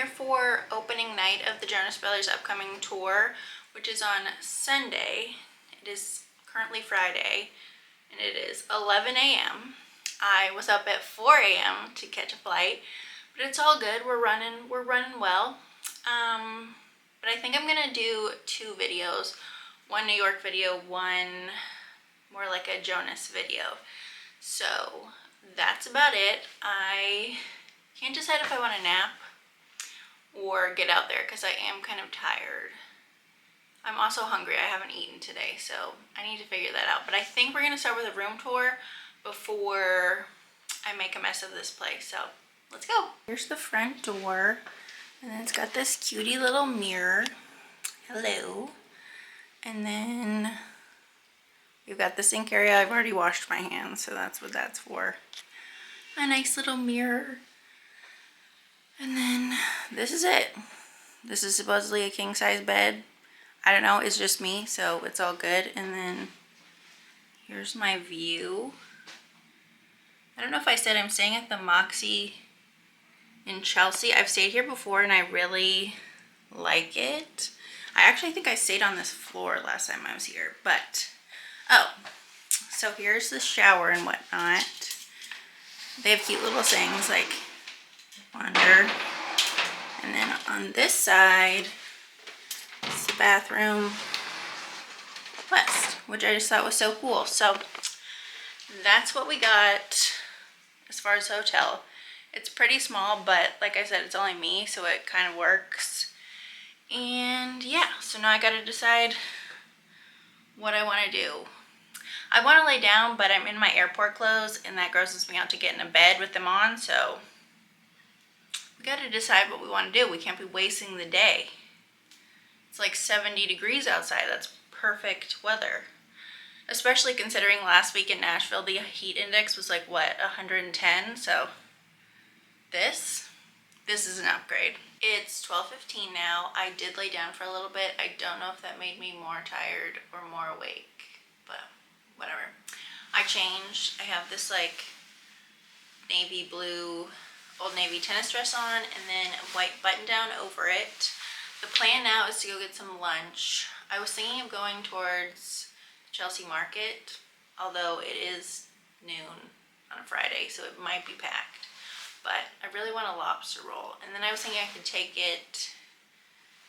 here for opening night of the Jonas Brothers upcoming tour, which is on Sunday. It is currently Friday, and it is 11 a.m. I was up at 4 a.m. to catch a flight, but it's all good. We're running well. But I think I'm gonna do 2 videos, one New York video, one more like a Jonas video. So that's about it. I can't decide if I want to nap or get out there because I am kind of tired. I'm also hungry. I haven't eaten today, so I need to figure that out. But I think we're gonna start with a room tour before I make a mess of this place. So let's go. Here's the front door, and then it's got this cutie little mirror. Hello. And then we've got the sink area. I've already washed my hands, so that's what that's for. A nice little mirror. And then this is it. This is supposedly a king-size bed. I don't know, it's just me, so it's all good. And then here's my view. I don't know if I said I'm staying at the Moxie in Chelsea. I've stayed here before and I really like it. I actually think I stayed on this floor last time I was here, but oh, so here's the shower and whatnot. They have cute little things like wander. And then on this side, it's the bathroom west, which I just thought was so cool. So that's what we got as far as hotel. It's pretty small, but like I said, it's only me, so it kind of works. And yeah, so now I gotta decide what I want to do. I want to lay down, but I'm in my airport clothes and that grosses me out to get in a bed with them on, so we got to decide what we want to do. We can't be wasting the day. It's like 70 degrees outside. That's perfect weather. Especially considering last week in Nashville, the heat index was like, what, 110? So this is an upgrade. It's 12:15 now. I did lay down for a little bit. I don't know if that made me more tired or more awake, but whatever. I changed. I have this like navy blue Old Navy tennis dress on and then a white button down over it. The plan now is to go get some lunch. I was thinking of going towards Chelsea Market, although it is noon on a Friday, so it might be packed. But I really want a lobster roll. And then I was thinking I could take it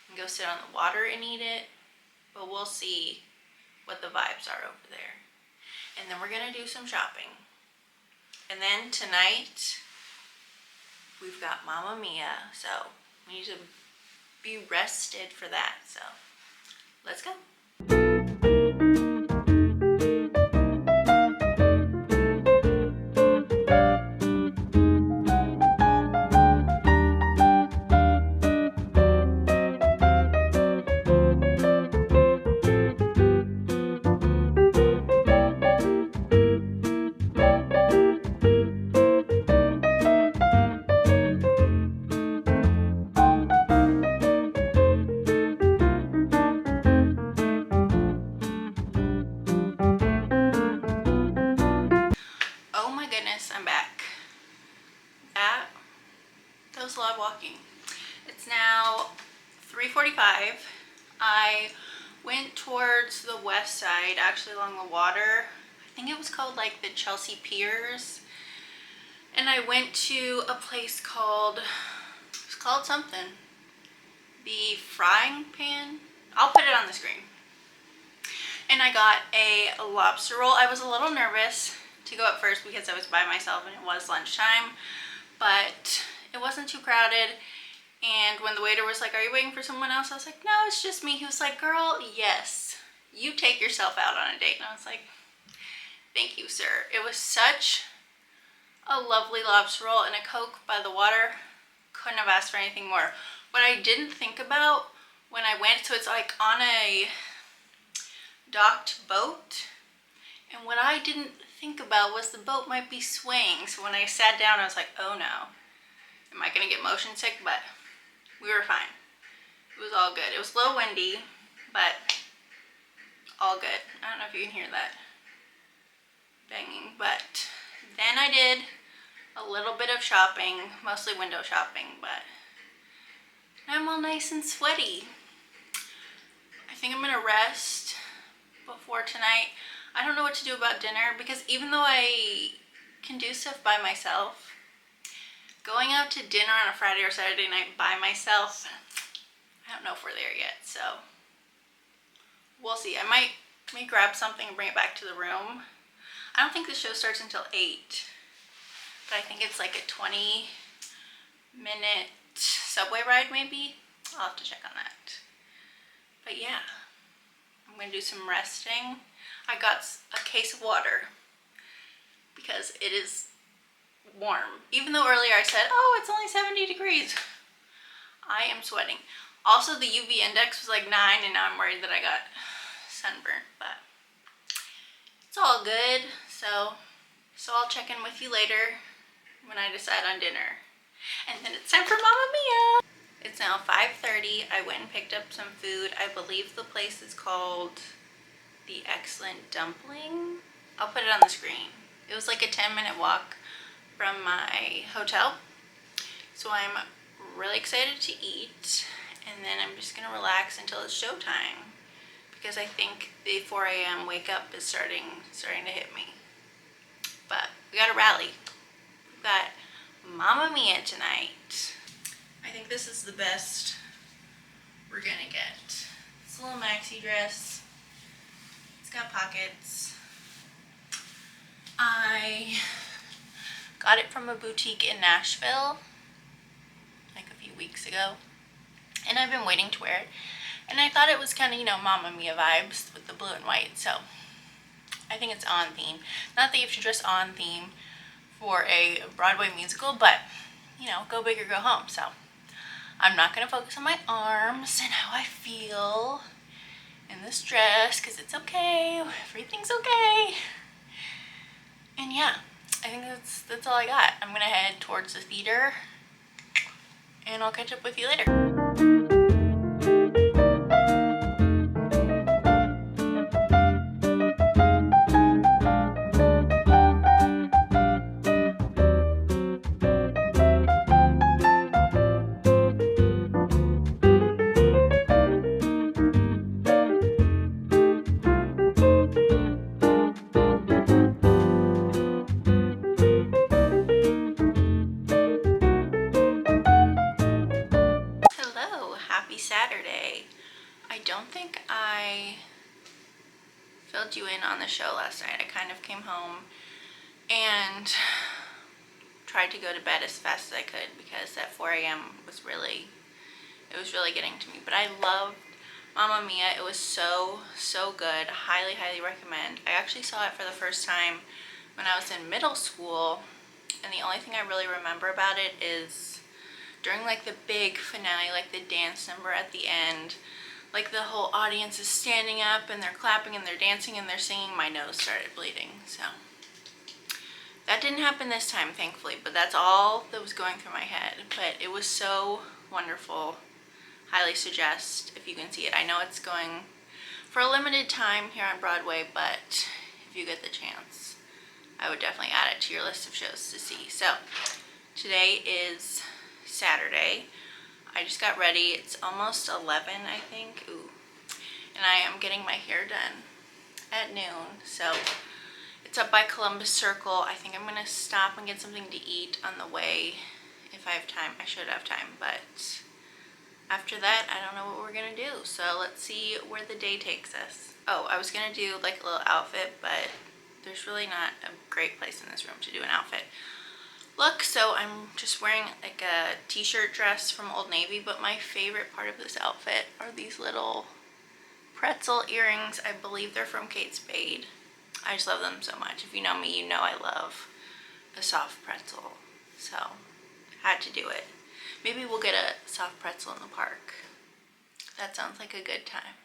and go sit on the water and eat it, but we'll see what the vibes are over there. And then we're gonna do some shopping. And then tonight, we've got Mamma Mia, so we need to be rested for that. So let's go. I'm back. That was a lot of walking. It's now 3:45. I went towards the west side, actually along the water. I think it was called like the Chelsea Piers. And I went to a place called, it's called something. The Frying Pan. I'll put it on the screen. And I got a lobster roll. I was a little nervous to go at first because I was by myself and it was lunchtime, but it wasn't too crowded. And when the waiter was like, "Are you waiting for someone else?" I was like, "No, it's just me." He was like, "Girl, yes, you take yourself out on a date." And I was like, "Thank you, sir." It was such a lovely lobster roll and a Coke by the water. Couldn't have asked for anything more. What I didn't think about when I went, so it's like on a docked boat, and what I didn't think about was the boat might be swaying. So when I sat down, I was like, oh no, am I gonna get motion sick? But we were fine. It was all good. It was a little windy, but all good. I don't know if you can hear that banging, but then I did a little bit of shopping, mostly window shopping, but And I'm all nice and sweaty. I think I'm gonna rest before tonight. I don't know what to do about dinner because even though I can do stuff by myself, going out to dinner on a Friday or Saturday night by myself, I don't know if we're there yet, so we'll see. I might grab something and bring it back to the room. I don't think the show starts until 8, but I think it's like a 20-minute subway ride maybe. I'll have to check on that. But yeah, I'm gonna do some resting. I got a case of water because it is warm. Even though earlier I said, oh, it's only 70 degrees. I am sweating. Also, the UV index was like 9, and now I'm worried that I got sunburnt, but it's all good. So I'll check in with you later when I decide on dinner. And then it's time for Mamma Mia! It's now 5:30. I went and picked up some food. I believe the place is called The Excellent Dumpling. I'll put it on the screen. It was like a 10-minute walk from my hotel. So I'm really excited to eat. And then I'm just gonna relax until it's showtime. Because I think the 4 a.m. wake up is starting to hit me. But we gotta rally. We've got Mamma Mia tonight. I think this is the best we're gonna get. It's a little maxi dress. It's got pockets. I got it from a boutique in Nashville like a few weeks ago. And I've been waiting to wear it. And I thought it was kind of, Mamma Mia vibes with the blue and white. So I think it's on theme. Not that you have to dress on theme for a Broadway musical, but, go big or go home. So I'm not going to focus on my arms and how I feel in this dress because it's okay. Everything's okay. And yeah, I think that's all I got. I'm going to head towards the theater and I'll catch up with you later. Saturday. I don't think I filled you in on the show last night. I kind of came home and tried to go to bed as fast as I could because that 4 a.m. was really getting to me. But I loved Mamma Mia. It was so good. Highly recommend. I actually saw it for the first time when I was in middle school, and the only thing I really remember about it is during like the big finale, like the dance number at the end, like the whole audience is standing up and they're clapping and they're dancing and they're singing, my nose started bleeding. So that didn't happen this time, thankfully, but that's all that was going through my head. But it was so wonderful. Highly suggest if you can see it. I know it's going for a limited time here on Broadway, but if you get the chance, I would definitely add it to your list of shows to see. So today is Saturday. I just got ready. It's almost 11, I think. Ooh. And I am getting my hair done at noon. So it's up by Columbus Circle. I think I'm going to stop and get something to eat on the way if I have time. I should have time, but after that, I don't know what we're going to do. So let's see where the day takes us. Oh, I was going to do like a little outfit, but there's really not a great place in this room to do an outfit look, so I'm just wearing like a t-shirt dress from Old Navy, but my favorite part of this outfit are these little pretzel earrings. I believe they're from Kate Spade. I just love them so much. If you know me, you know I love a soft pretzel, so had to do it. Maybe we'll get a soft pretzel in the park. That sounds like a good time.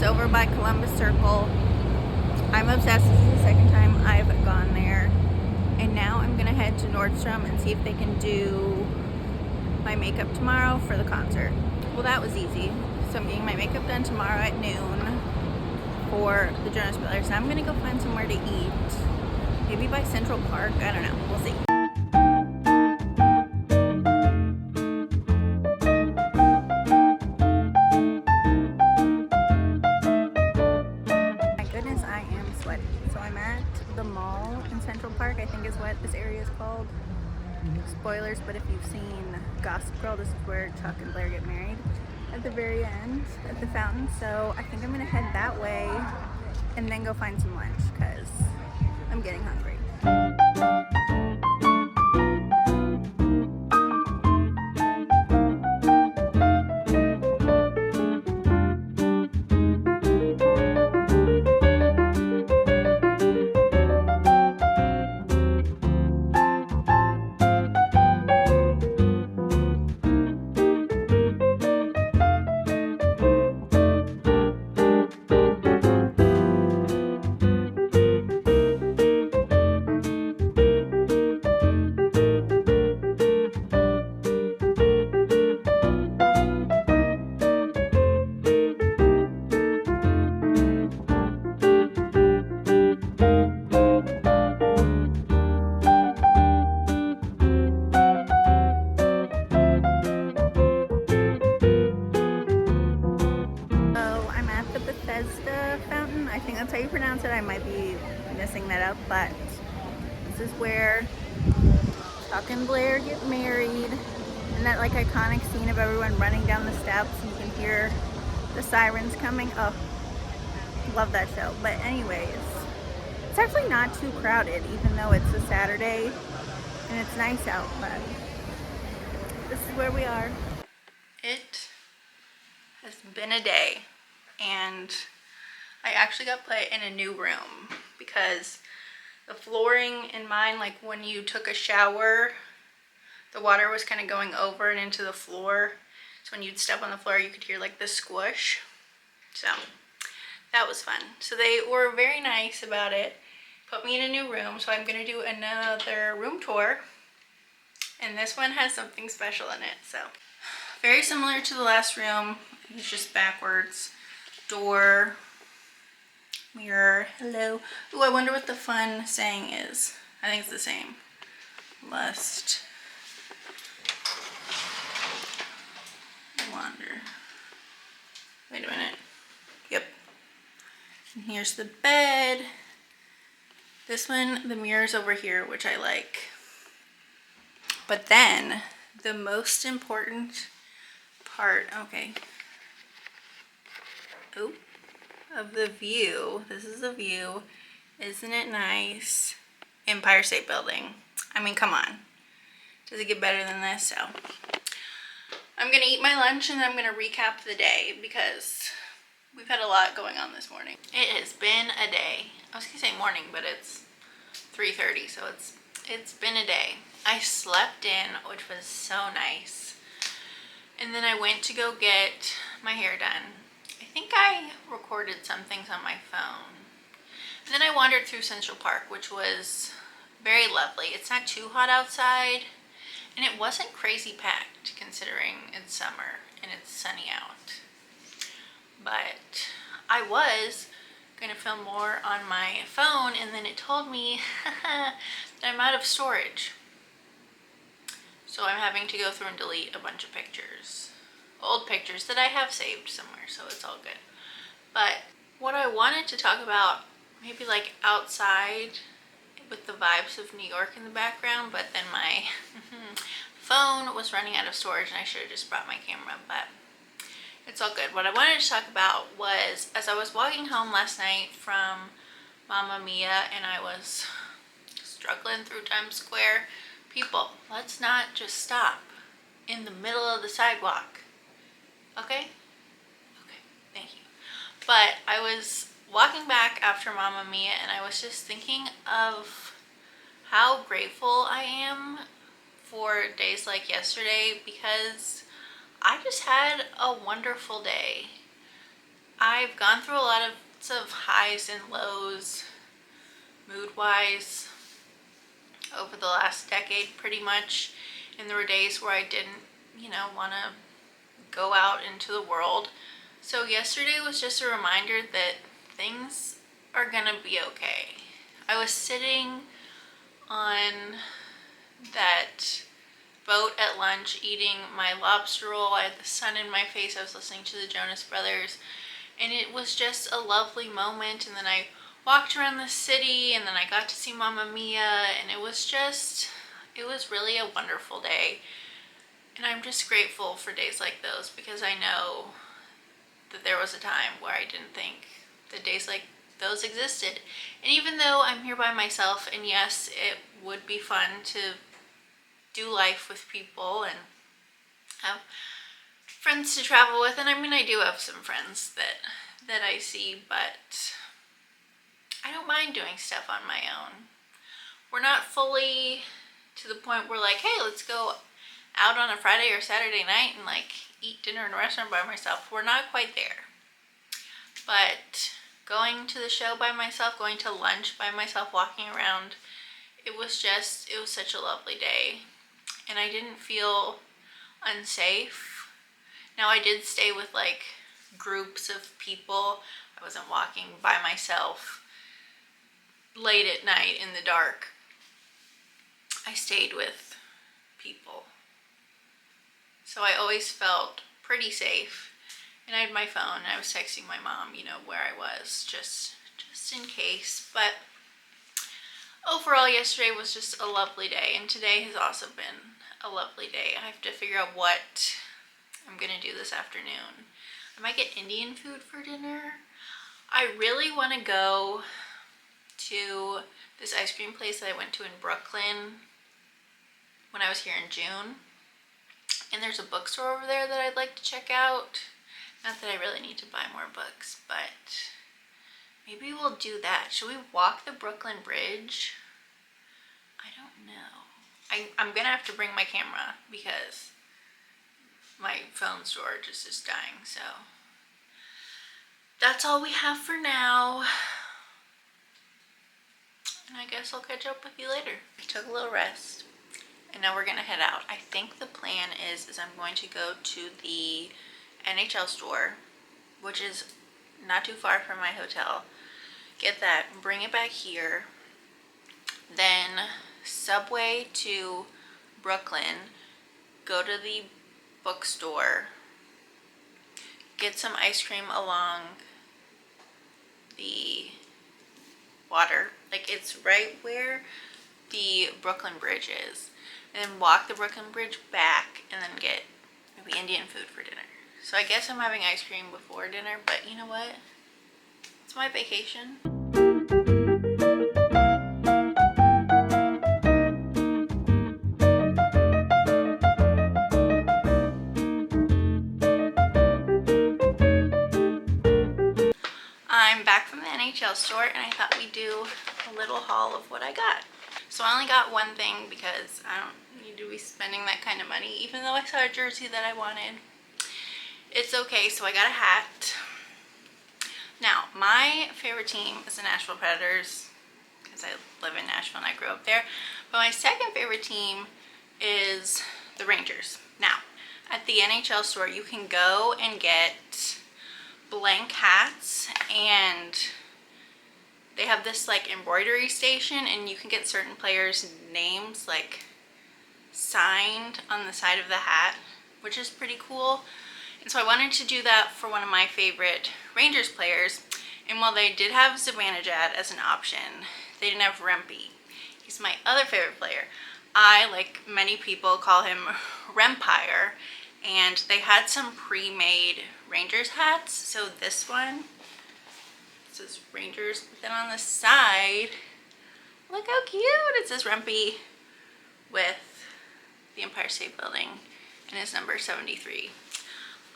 over by Columbus Circle. I'm obsessed. This is the second time I've gone there. And now I'm gonna head to Nordstrom and see if they can do my makeup tomorrow for the concert. Well, that was easy. So I'm getting my makeup done tomorrow at noon for the Jonas Brothers. And I'm gonna go find somewhere to eat. Maybe by Central Park. I don't know. We'll see. My goodness, I am sweaty. So I'm at the mall in Central Park, I think is what this area is called. Spoilers, but if you've seen Gossip Girl, this is where Chuck and Blair get married at the very end at the fountain. So I think I'm gonna head that way and then go find some lunch because I'm getting hungry. Fountain, I think that's how you pronounce it. I might be messing that up, but this is where Chuck and Blair get married, and that like iconic scene of everyone running down the steps and you can hear the sirens coming. Oh, love that show. But anyways, it's actually not too crowded even though it's a Saturday and it's nice out, but this is where we are. It has been a day, and I actually got put in a new room because the flooring in mine, like when you took a shower, the water was kind of going over and into the floor. So when you'd step on the floor, you could hear like the squish. So that was fun. So they were very nice about it. Put me in a new room. So I'm going to do another room tour. And this one has something special in it. So very similar to the last room. It's just backwards. Door. Mirror. Hello. Ooh, I wonder what the fun saying is. I think it's the same. Lust. Wander. Wait a minute. Yep. And here's the bed. This one, the mirror's over here, which I like. But then, the most important part, okay. Oop. Of the view. This is a view. Isn't it nice? Empire State Building. I mean, come on. Does it get better than this? So I'm gonna eat my lunch and then I'm gonna recap the day because we've had a lot going on this morning. It has been a day. I was gonna say morning, but it's 3:30, so it's been a day. I slept in, which was so nice. And then I went to go get my hair done. I think I recorded some things on my phone. And then I wandered through Central Park, which was very lovely. It's not too hot outside, and it wasn't crazy packed considering it's summer and it's sunny out. But I was gonna film more on my phone, and then it told me that I'm out of storage. So I'm having to go through and delete a bunch of pictures. Old pictures that I have saved somewhere, so it's all good. But what I wanted to talk about, maybe like outside with the vibes of New York in the background, but then my phone was running out of storage and I should have just brought my camera, but it's all good. What I wanted to talk about was, as I was walking home last night from Mamma Mia and I was struggling through Times Square, people, let's not just stop in the middle of the sidewalk. Okay? Okay, thank you. But I was walking back after Mamma Mia and I was just thinking of how grateful I am for days like yesterday because I just had a wonderful day. I've gone through a lot of highs and lows, mood-wise, over the last decade pretty much. And there were days where I didn't, want to go out into the world. So yesterday was just a reminder that things are gonna be okay. I was sitting on that boat at lunch eating my lobster roll. I had the sun in my face. I was listening to the Jonas Brothers, and it was just a lovely moment. And then I walked around the city, and then I got to see Mamma Mia, and it was really a wonderful day. And I'm just grateful for days like those, because I know that there was a time where I didn't think that days like those existed. And even though I'm here by myself, and yes, it would be fun to do life with people and have friends to travel with, and I mean, I do have some friends that I see, but I don't mind doing stuff on my own. We're not fully to the point where like, hey, let's go out on a Friday or Saturday night and like eat dinner in a restaurant by myself. We're not quite there. But going to the show by myself, going to lunch by myself, walking around, it was such a lovely day. And I didn't feel unsafe. Now, I did stay with like groups of people. I wasn't walking by myself late at night in the dark. I stayed with people. So I always felt pretty safe. And I had my phone, and I was texting my mom, where I was, just in case. But overall, yesterday was just a lovely day, and today has also been a lovely day. I have to figure out what I'm gonna do this afternoon. I might get Indian food for dinner. I really want to go to this ice cream place that I went to in Brooklyn when I was here in June. And there's a bookstore over there that I'd like to check out. Not that I really need to buy more books, but maybe we'll do that. Should we walk the Brooklyn Bridge? I don't know. I'm gonna have to bring my camera because my phone storage is just dying, so that's all we have for now. And I guess I'll catch up with you later. I took a little rest, and now we're gonna head out. I think the plan is I'm going to go to the NHL store, which is not too far from my hotel. Get that, bring it back here, then subway to Brooklyn, go to the bookstore, get some ice cream along the water, like it's right where the Brooklyn Bridge is, and then walk the Brooklyn Bridge back, and then get maybe Indian food for dinner. So I guess I'm having ice cream before dinner, but you know what? It's my vacation. I'm back from the NHL store, and I thought we'd do a little haul of what I got. So I only got one thing because I don't need to be spending that kind of money, even though I saw a jersey that I wanted. It's okay. So I got a hat. Now, my favorite team is the Nashville Predators because I live in Nashville and I grew up there. But my second favorite team is the Rangers. Now, at the NHL store, you can go and get blank hats, and they have this like embroidery station, and you can get certain players' names like signed on the side of the hat, which is pretty cool. And so I wanted to do that for one of my favorite Rangers players. And while they did have Zibanejad as an option, they didn't have Rempe. He's my other favorite player. I, like many people, call him Rempire. And they had some pre-made Rangers hats. So this one says Rangers. But then on the side, look how cute. It says Rempe with the Empire State Building and his number 73.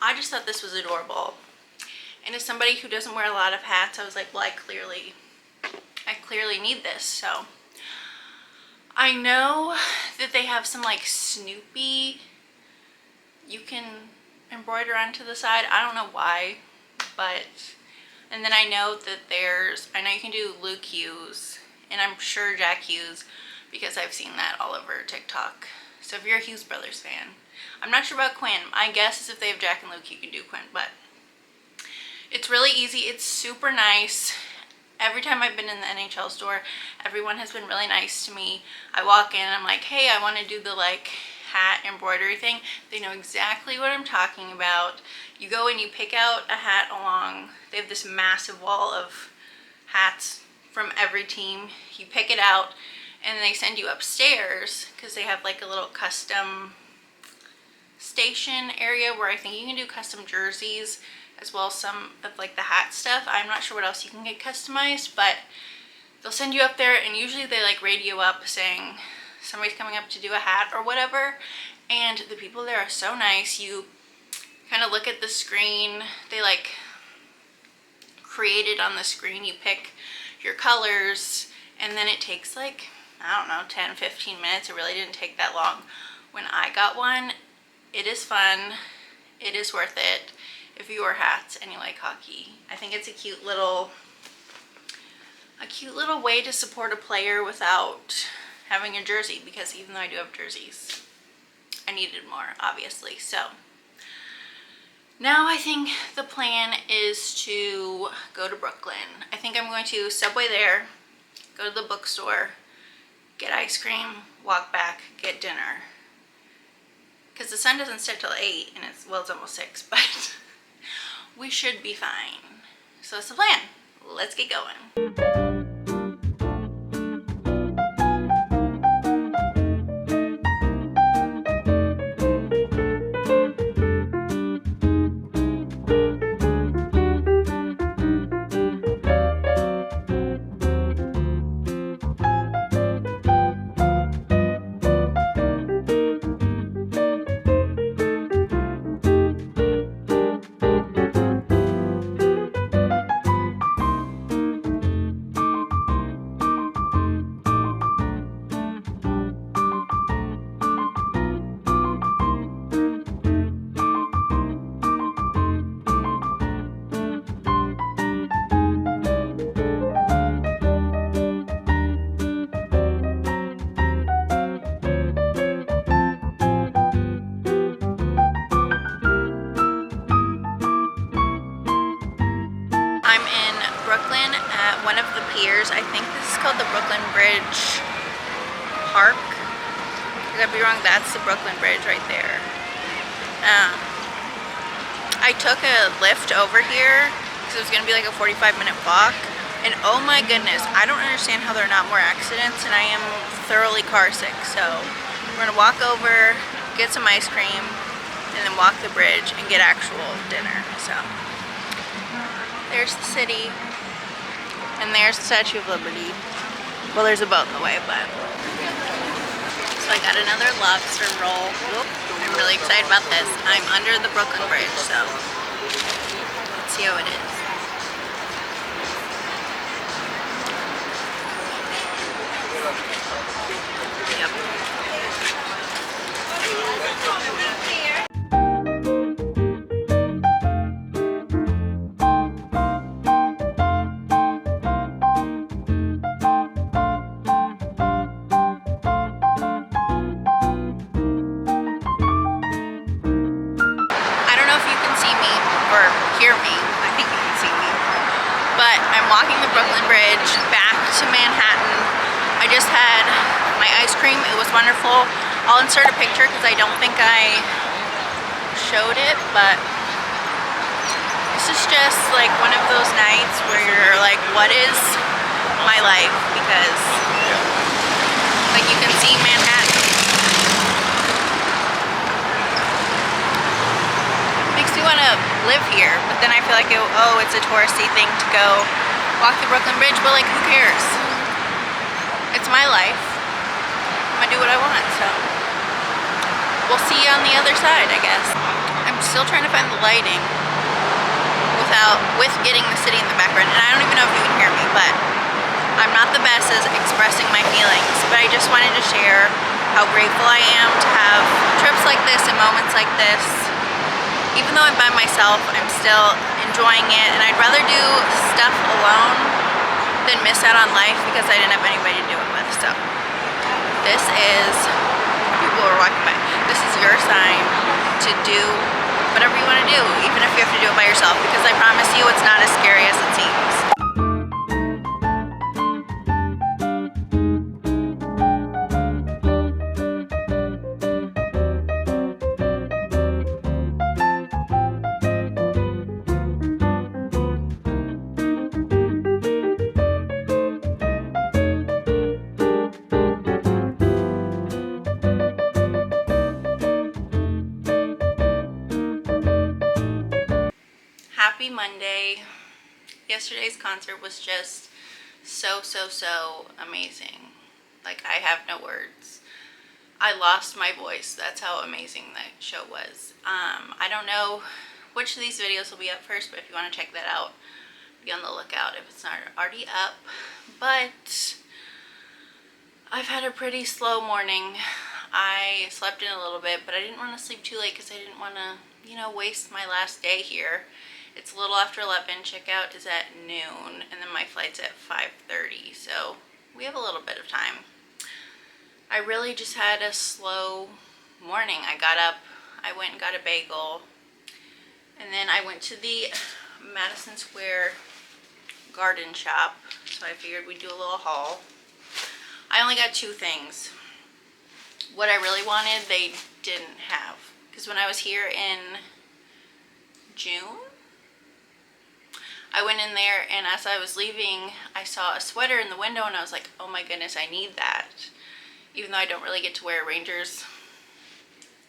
I just thought this was adorable. And as somebody who doesn't wear a lot of hats, I was like, well, I clearly need this. So I know that they have some like Snoopy you can embroider onto the side. I don't know why, but And then I know that I know you can do Luke Hughes, and I'm sure Jack Hughes, because I've seen that all over TikTok. So if you're a Hughes Brothers fan, I'm not sure about Quinn. My guess is if they have Jack and Luke, you can do Quinn, but it's really easy. It's super nice. Every time I've been in the NHL store, everyone has been really nice to me. I walk in and I'm like, hey, I want to do the like hat embroidery thing. They know exactly what I'm talking about. You go and you pick out a hat along, they have this massive wall of hats from every team. You pick it out and they send you upstairs because they have like a little custom station area where I think you can do custom jerseys as well as some of like the hat stuff. I'm not sure what else you can get customized, but they'll send you up there and usually they like radio up saying somebody's coming up to do a hat or whatever, and the people there are so nice. You kind of look at the screen, they like create it on the screen, you pick your colors, and then it takes like, I don't know, 10-15 minutes. It really didn't take that long when I got one. It is fun, it is worth it if you wear hats and you like hockey. I think it's a cute little way to support a player without having a jersey, because even though I do have jerseys, I needed more, obviously. So now I think the plan is to go to Brooklyn. I think I'm going to Subway there, go to the bookstore, get ice cream, walk back, get dinner. Because the sun doesn't set till 8 and it's almost 6, but we should be fine. So that's the plan. Let's get going. I think this is called the Brooklyn Bridge Park. I could be wrong, that's the Brooklyn Bridge right there. I took a lift over here because it was going to be like a 45-minute walk, and oh my goodness, I don't understand how there are not more accidents, and I am thoroughly car sick. So we're going to walk over, get some ice cream, and then walk the bridge and get actual dinner. So there's the city. And there's the Statue of Liberty. Well, there's a boat in the way, but. So I got another lobster roll. I'm really excited about this. I'm under the Brooklyn Bridge, so let's see how it is. Hear me. I think you can see me. But I'm walking the Brooklyn Bridge back to Manhattan. I just had my ice cream. It was wonderful. I'll insert a picture because I don't think I showed it, but this is just like one of those nights where you're like, what is my life? Because like you can see Manhattan. You want to live here, but then I feel like it's a touristy thing to go walk the Brooklyn Bridge, but like who cares? It's my life. I'm gonna do what I want, so we'll see you on the other side, I guess. I'm still trying to find the lighting with getting the city in the background, and I don't even know if you can hear me, but I'm not the best at expressing my feelings, but I just wanted to share how grateful I am to have trips like this and moments like this. Even though I'm by myself, I'm still enjoying it, and I'd rather do stuff alone than miss out on life because I didn't have anybody to do it with. So this is, people are walking by, this is your sign to do whatever you want to do, even if you have to do it by yourself, because I promise you it's not as scary as it seems. Happy Monday. Yesterday's concert was just so amazing. Like, I have no words. I lost my voice. That's how amazing that show was. I don't know which of these videos will be up first, but if you want to check that out, be on the lookout if it's not already up. But I've had a pretty slow morning. I slept in a little bit, but I didn't want to sleep too late because I didn't want to, you know, waste my last day here. It's a little after 11, checkout is at noon, and then my flight's at 5:30, so we have a little bit of time. I really just had a slow morning. I got up, I went and got a bagel, and then I went to the Madison Square garden shop, so I figured we'd do a little haul. I only got 2 things. What I really wanted, they didn't have, because when I was here in June, I went in there, and as I was leaving, I saw a sweater in the window, and I was like, oh my goodness, I need that. Even though I don't really get to wear Rangers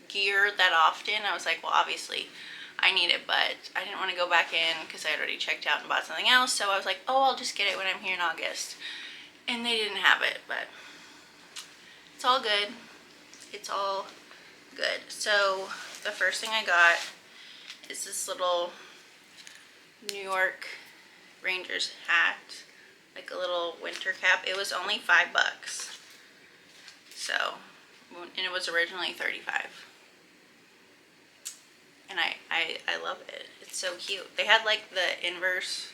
gear that often, I was like, well, obviously I need it, but I didn't want to go back in because I had already checked out and bought something else, so I was like, oh, I'll just get it when I'm here in August. And they didn't have it, but it's all good. It's all good. So the first thing I got is this little New York Rangers hat, like a little winter cap. It was only $5, so, and it was originally $35, and I love it. It's so cute. They had like the inverse,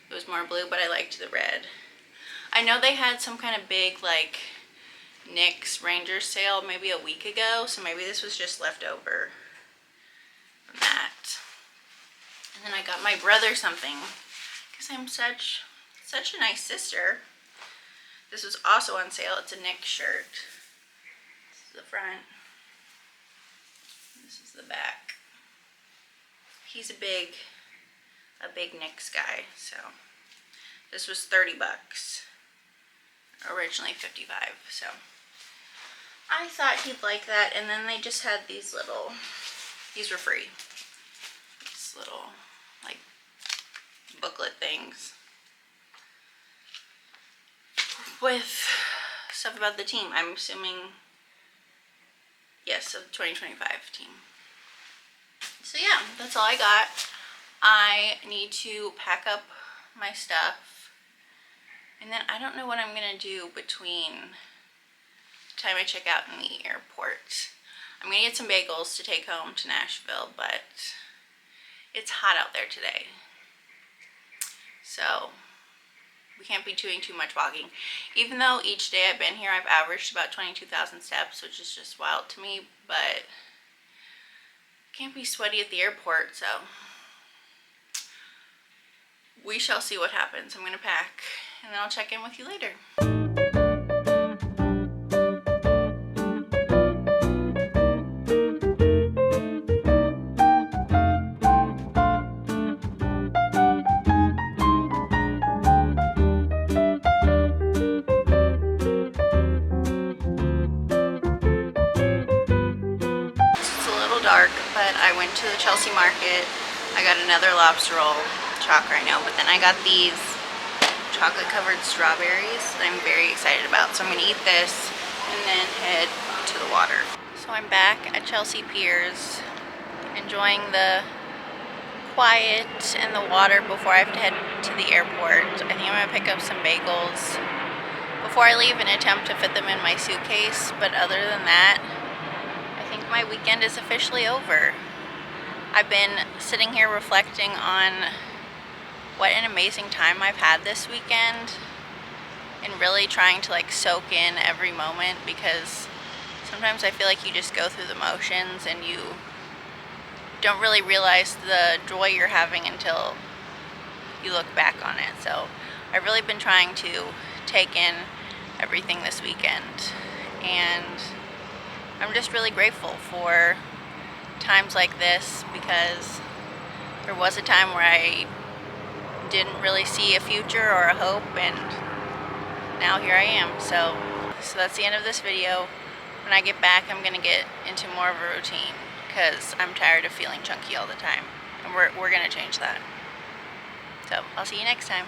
it was more blue, but I liked the red. I know they had some kind of big like Knicks Rangers sale maybe a week ago, so maybe this was just left over from that. And then I got my brother something because I'm such a nice sister. This was also on sale. It's a Knicks shirt. This is the front. This is the back. He's a big Knicks guy, so this was $30. Originally $55, so I thought he'd like that. And then they just had these little, these were free. These little like booklet things with stuff about the team. I'm assuming, yes, the 2025 team. So yeah, that's all I got. I need to pack up my stuff, and then I don't know what I'm gonna do between the time I check out in the airport. I'm gonna get some bagels to take home to Nashville, but it's hot out there today, so we can't be doing too much walking. Even though each day I've been here, I've averaged about 22,000 steps, which is just wild to me, but can't be sweaty at the airport, so we shall see what happens. I'm gonna pack, and then I'll check in with you later. But I went to the Chelsea market. I got another lobster roll, chocolate right now, but then I got these chocolate covered strawberries that I'm very excited about. So I'm gonna eat this and then head to the water. So I'm back at Chelsea Piers, enjoying the quiet and the water before I have to head to the airport. I think I'm gonna pick up some bagels before I leave and attempt to fit them in my suitcase, but other than that, my weekend is officially over. I've been sitting here reflecting on what an amazing time I've had this weekend, and really trying to like soak in every moment, because sometimes I feel like you just go through the motions and you don't really realize the joy you're having until you look back on it. So I've really been trying to take in everything this weekend, and I'm just really grateful for times like this, because there was a time where I didn't really see a future or a hope, and now here I am. So that's the end of this video. When I get back, I'm gonna get into more of a routine, because I'm tired of feeling chunky all the time, and we're gonna change that. So I'll see you next time.